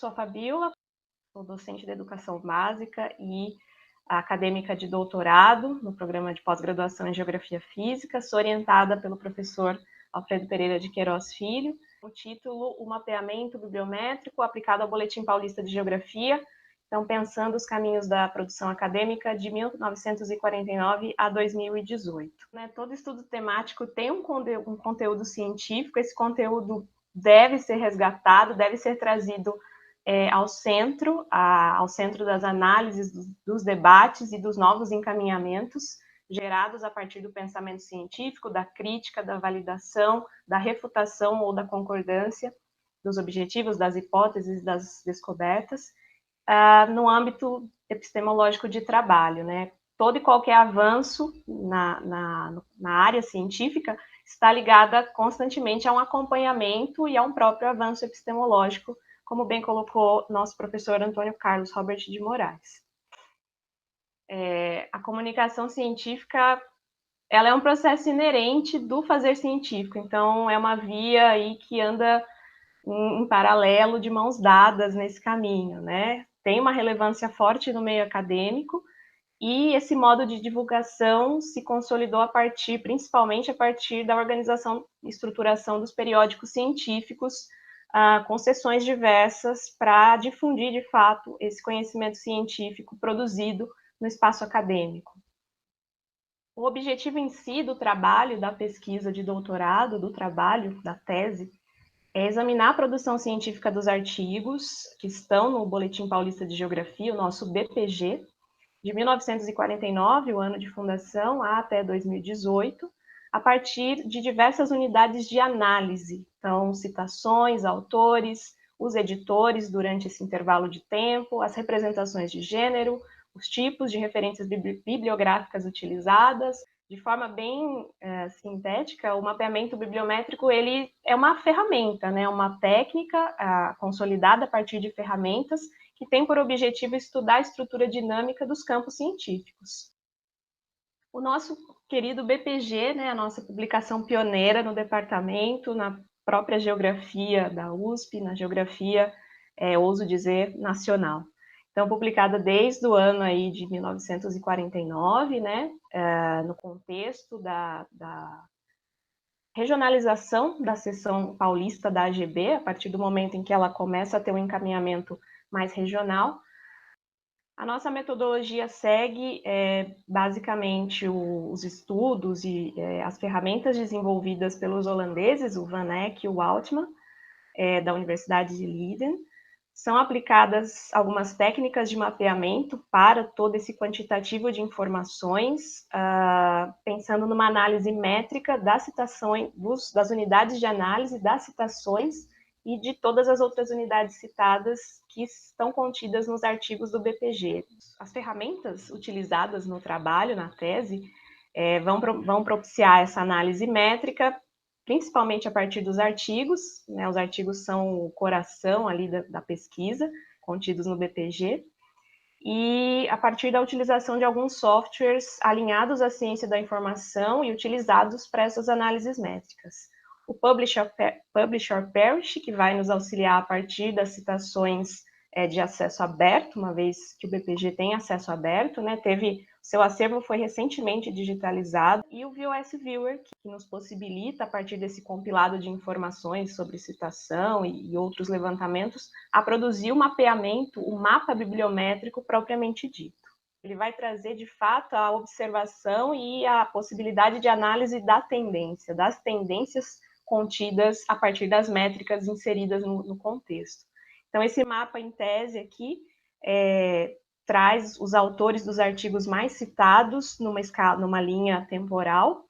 sou a Fabíola, sou docente de educação básica e acadêmica de doutorado no programa de pós-graduação em Geografia Física, sou orientada pelo professor Alfredo Pereira de Queiroz Filho. O título, o mapeamento bibliométrico aplicado ao Boletim Paulista de Geografia, então pensando os caminhos da produção acadêmica de 1949 a 2018. Todo estudo temático tem um conteúdo científico, esse conteúdo deve ser resgatado, deve ser trazido ao centro das análises, dos debates e dos novos encaminhamentos gerados a partir do pensamento científico, da crítica, da validação, da refutação ou da concordância dos objetivos, das hipóteses, das descobertas, no âmbito epistemológico de trabalho, né? Todo e qualquer avanço na área científica está ligada constantemente a um acompanhamento e a um próprio avanço epistemológico, como bem colocou nosso professor Antônio Carlos Robert de Moraes. A comunicação científica, ela é um processo inerente do fazer científico, então é uma via aí que anda em paralelo, de mãos dadas nesse caminho, né? Tem uma relevância forte no meio acadêmico, e esse modo de divulgação se consolidou principalmente a partir da organização e estruturação dos periódicos científicos, com sessões diversas para difundir, de fato, esse conhecimento científico produzido no espaço acadêmico. O objetivo em si do trabalho, da pesquisa de doutorado, do trabalho, da tese, é examinar a produção científica dos artigos que estão no Boletim Paulista de Geografia, o nosso BPG, de 1949, o ano de fundação, até 2018, a partir de diversas unidades de análise. Então, citações, autores, os editores durante esse intervalo de tempo, as representações de gênero, os tipos de referências bibliográficas utilizadas. De forma bem sintética, o mapeamento bibliométrico ele é uma ferramenta, né, uma técnica consolidada a partir de ferramentas que tem por objetivo estudar a estrutura dinâmica dos campos científicos. O nosso querido BPG, né, a nossa publicação pioneira no departamento, na própria geografia da USP, na geografia, ouso dizer, nacional. Então, publicada desde o ano aí de 1949, né, no contexto da regionalização da seção paulista da AGB, a partir do momento em que ela começa a ter um encaminhamento mais regional. A nossa metodologia segue basicamente os estudos e as ferramentas desenvolvidas pelos holandeses, o Van Eck e o Altman, da Universidade de Leiden. São aplicadas algumas técnicas de mapeamento para todo esse quantitativo de informações, pensando numa análise métrica das citações, das unidades de análise, das citações e de todas as outras unidades citadas que estão contidas nos artigos do BPG. As ferramentas utilizadas no trabalho, na tese, vão propiciar essa análise métrica, principalmente a partir dos artigos, né? Os artigos são o coração ali da pesquisa, contidos no BPG, e a partir da utilização de alguns softwares alinhados à ciência da informação e utilizados para essas análises métricas. O Publish or Perish, que vai nos auxiliar a partir das citações de acesso aberto, uma vez que o BPG tem acesso aberto, né? Seu acervo foi recentemente digitalizado, e o VOS Viewer, que nos possibilita, a partir desse compilado de informações sobre citação e outros levantamentos, a produzir o mapeamento, o mapa bibliométrico propriamente dito. Ele vai trazer, de fato, a observação e a possibilidade de análise das tendências contidas a partir das métricas inseridas no contexto. Então, esse mapa em tese aqui traz os autores dos artigos mais citados numa linha temporal,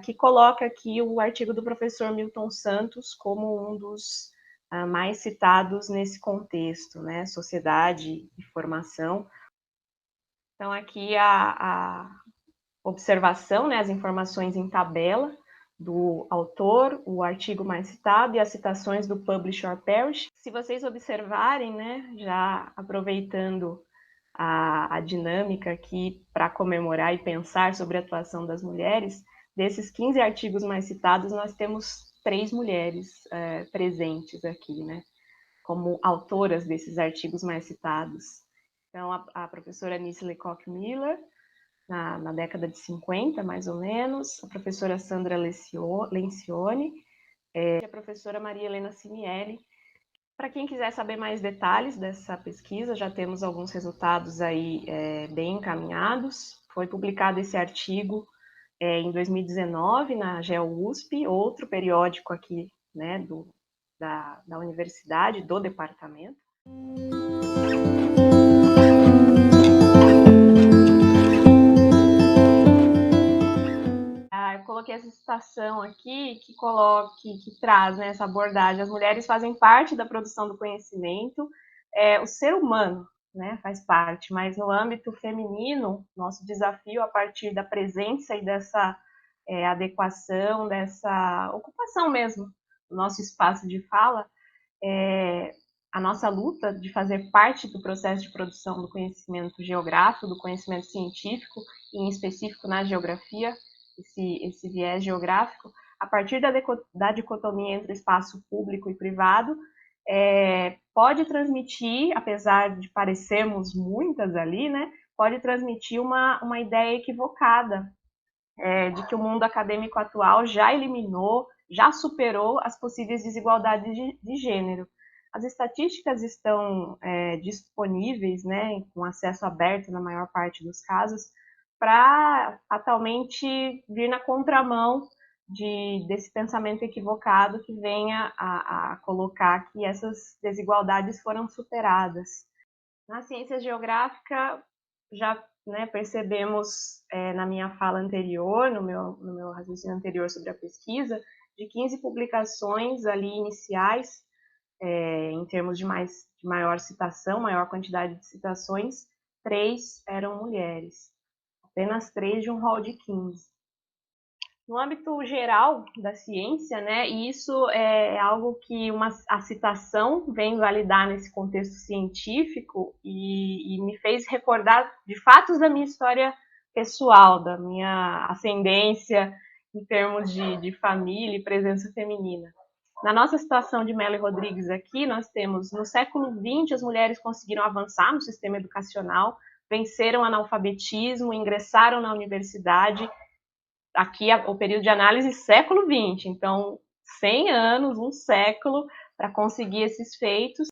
que coloca aqui o artigo do professor Milton Santos como um dos mais citados nesse contexto, né? Sociedade e formação. Então, aqui a observação, né? As informações em tabela do autor, o artigo mais citado e as citações do Publish or Perish. Se vocês observarem, né, já aproveitando a dinâmica aqui para comemorar e pensar sobre a atuação das mulheres, desses 15 artigos mais citados, nós temos 3 mulheres presentes aqui, né? como autoras desses artigos mais citados. Então, a professora Anice Lecoq Miller, na década de 50, mais ou menos, a professora Sandra Lencioni, e a professora Maria Helena Cimielli. Para quem quiser saber mais detalhes dessa pesquisa, já temos alguns resultados aí bem encaminhados. Foi publicado esse artigo em 2019 na GeoUSP, outro periódico aqui, né, da universidade, do departamento. Eu coloquei essa citação aqui que traz, né, essa abordagem. As mulheres fazem parte da produção do conhecimento, o ser humano, né, faz parte, mas no âmbito feminino, nosso desafio a partir da presença e dessa adequação, dessa ocupação mesmo do nosso espaço de fala, a nossa luta de fazer parte do processo de produção do conhecimento geográfico, do conhecimento científico, e em específico na geografia, esse viés geográfico, a partir da dicotomia entre espaço público e privado, pode transmitir, apesar de parecermos muitas ali, né, pode transmitir uma ideia equivocada de que o mundo acadêmico atual já eliminou, já superou as possíveis desigualdades de gênero. As estatísticas estão disponíveis, né, com acesso aberto na maior parte dos casos, para fatalmente vir na contramão desse pensamento equivocado que venha a colocar que essas desigualdades foram superadas. Na ciência geográfica, já percebemos na minha fala anterior, no meu raciocínio anterior sobre a pesquisa, de 15 publicações ali iniciais, em termos de maior citação, maior quantidade de citações, 3 eram mulheres. Apenas 3 de um rol de 15. No âmbito geral da ciência, né, e isso é algo que a citação vem validar nesse contexto científico e me fez recordar de fatos da minha história pessoal, da minha ascendência em termos de família e presença feminina. Na nossa situação de Mello e Rodrigues aqui, nós temos, no século XX, as mulheres conseguiram avançar no sistema educacional, venceram o analfabetismo, ingressaram na universidade. Aqui o período de análise século XX, então 100 anos, um século para conseguir esses feitos.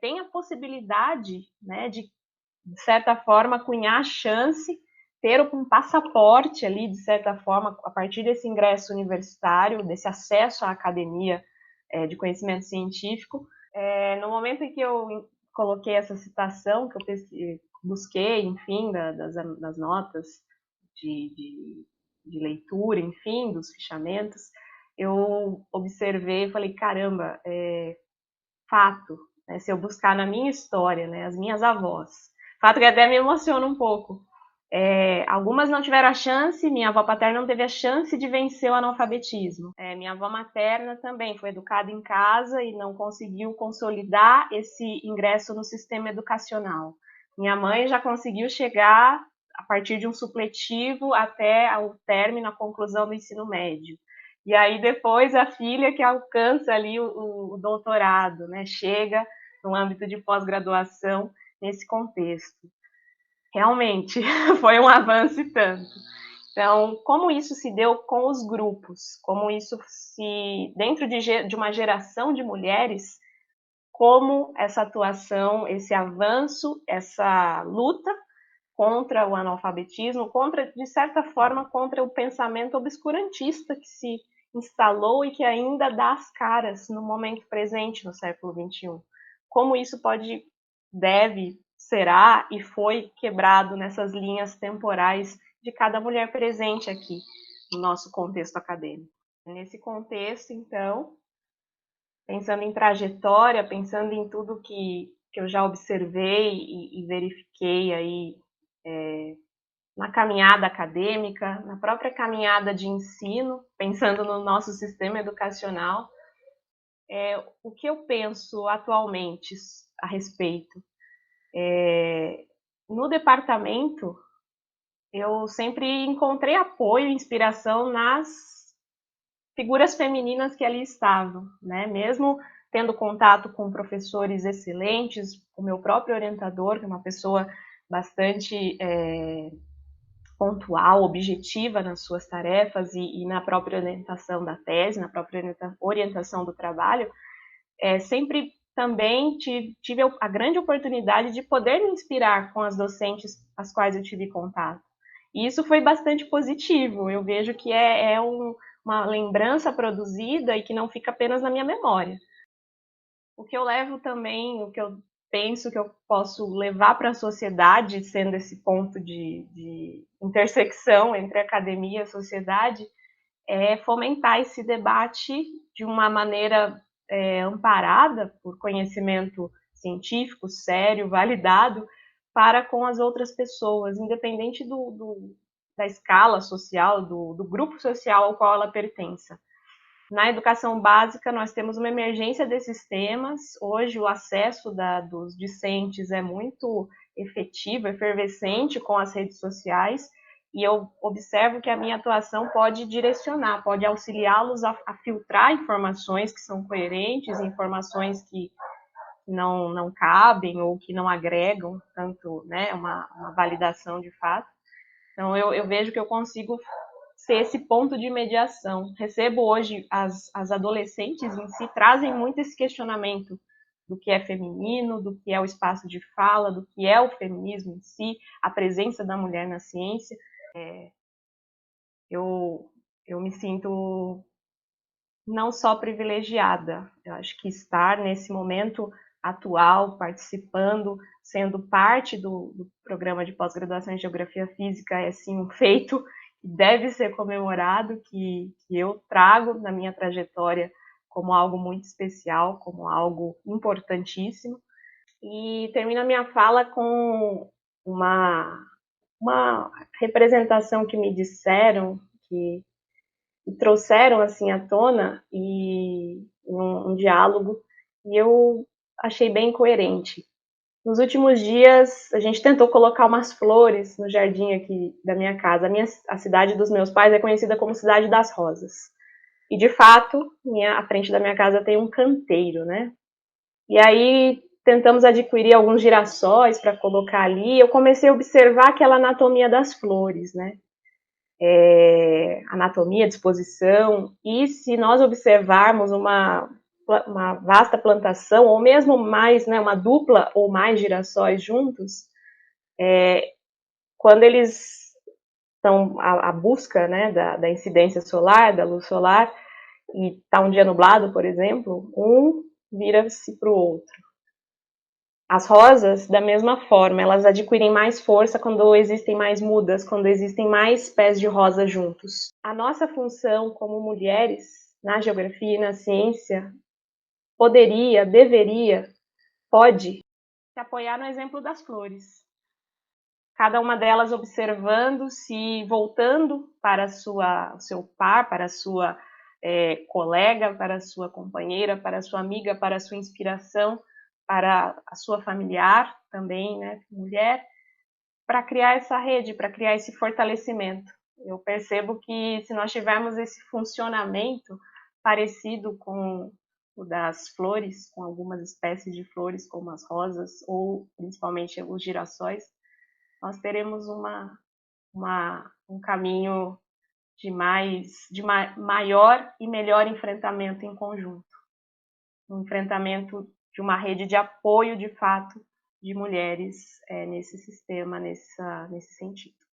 Tem a possibilidade, né, de certa forma, cunhar a chance, ter um passaporte ali, de certa forma, a partir desse ingresso universitário, desse acesso à academia de conhecimento científico. No momento em que eu coloquei essa citação, que eu busquei, enfim, das notas de leitura, enfim, dos fichamentos, eu observei e falei, caramba, fato, né, se eu buscar na minha história, né, as minhas avós, fato que até me emociona um pouco, algumas não tiveram a chance, minha avó paterna não teve a chance de vencer o analfabetismo. Minha avó materna também foi educada em casa e não conseguiu consolidar esse ingresso no sistema educacional. Minha mãe já conseguiu chegar a partir de um supletivo até o término, a conclusão do ensino médio. E aí depois a filha que alcança ali o doutorado, né, chega no âmbito de pós-graduação nesse contexto. Realmente, foi um avanço e tanto. Então, como isso se deu com os grupos, como isso se, dentro de uma geração de mulheres, como essa atuação, esse avanço, essa luta contra o analfabetismo, de certa forma, contra o pensamento obscurantista que se instalou e que ainda dá as caras no momento presente, no século XXI. Como isso deve, será e foi quebrado nessas linhas temporais de cada mulher presente aqui no nosso contexto acadêmico. Nesse contexto, então, pensando em trajetória, pensando em tudo que eu já observei e verifiquei aí na caminhada acadêmica, na própria caminhada de ensino, pensando no nosso sistema educacional, o que eu penso atualmente a respeito? No departamento, eu sempre encontrei apoio e inspiração nas figuras femininas que ali estavam, né? Mesmo tendo contato com professores excelentes, o meu próprio orientador, que é uma pessoa bastante pontual, objetiva nas suas tarefas e na própria orientação da tese, na própria orientação do trabalho, sempre também tive a grande oportunidade de poder me inspirar com as docentes às quais eu tive contato. E isso foi bastante positivo. Eu vejo que uma lembrança produzida e que não fica apenas na minha memória. O que eu levo também, o que eu penso que eu posso levar para a sociedade, sendo esse ponto de intersecção entre academia e sociedade, é fomentar esse debate de uma maneira amparada por conhecimento científico, sério, validado, para com as outras pessoas, independente da escala social, do grupo social ao qual ela pertença. Na educação básica, nós temos uma emergência desses temas. Hoje, o acesso dos discentes é muito efetivo, efervescente com as redes sociais, e eu observo que a minha atuação pode direcionar, pode auxiliá-los a filtrar informações que são coerentes, informações que não cabem ou que não agregam tanto, né, uma validação de fato. Então, eu vejo que eu consigo ser esse ponto de mediação. Recebo hoje, as adolescentes em si trazem muito esse questionamento do que é feminino, do que é o espaço de fala, do que é o feminismo em si, a presença da mulher na ciência. Eu me sinto não só privilegiada, eu acho que estar nesse momento atual, participando, sendo parte do programa de pós-graduação em Geografia Física é sim um feito que deve ser comemorado, que eu trago na minha trajetória como algo muito especial, como algo importantíssimo. E termino a minha fala com uma representação que me disseram, que trouxeram assim à tona e um diálogo, e eu achei bem coerente. Nos últimos dias, a gente tentou colocar umas flores no jardim aqui da minha casa. A cidade dos meus pais é conhecida como Cidade das Rosas. E, de fato, à frente da minha casa tem um canteiro, né? E aí tentamos adquirir alguns girassóis para colocar ali. Eu comecei a observar aquela anatomia das flores, né? Anatomia, disposição, e se nós observarmos uma vasta plantação, ou mesmo mais, né, uma dupla ou mais girassóis juntos, quando eles estão à busca, né, da incidência solar, da luz solar, e está um dia nublado, por exemplo, um vira-se para o outro. As rosas, da mesma forma, elas adquirem mais força quando existem mais mudas, quando existem mais pés de rosa juntos. A nossa função como mulheres, na geografia e na ciência, poderia, deveria, pode se apoiar no exemplo das flores. Cada uma delas observando-se, voltando para o seu par, para a sua colega, para a sua companheira, para a sua amiga, para a sua inspiração, para a sua familiar também, né, mulher, para criar essa rede, para criar esse fortalecimento. Eu percebo que se nós tivermos esse funcionamento parecido com o das flores, com algumas espécies de flores, como as rosas, ou principalmente os girassóis, nós teremos um caminho de maior e melhor enfrentamento em conjunto. Um enfrentamento de uma rede de apoio, de fato, de mulheres nesse sistema, nesse sentido.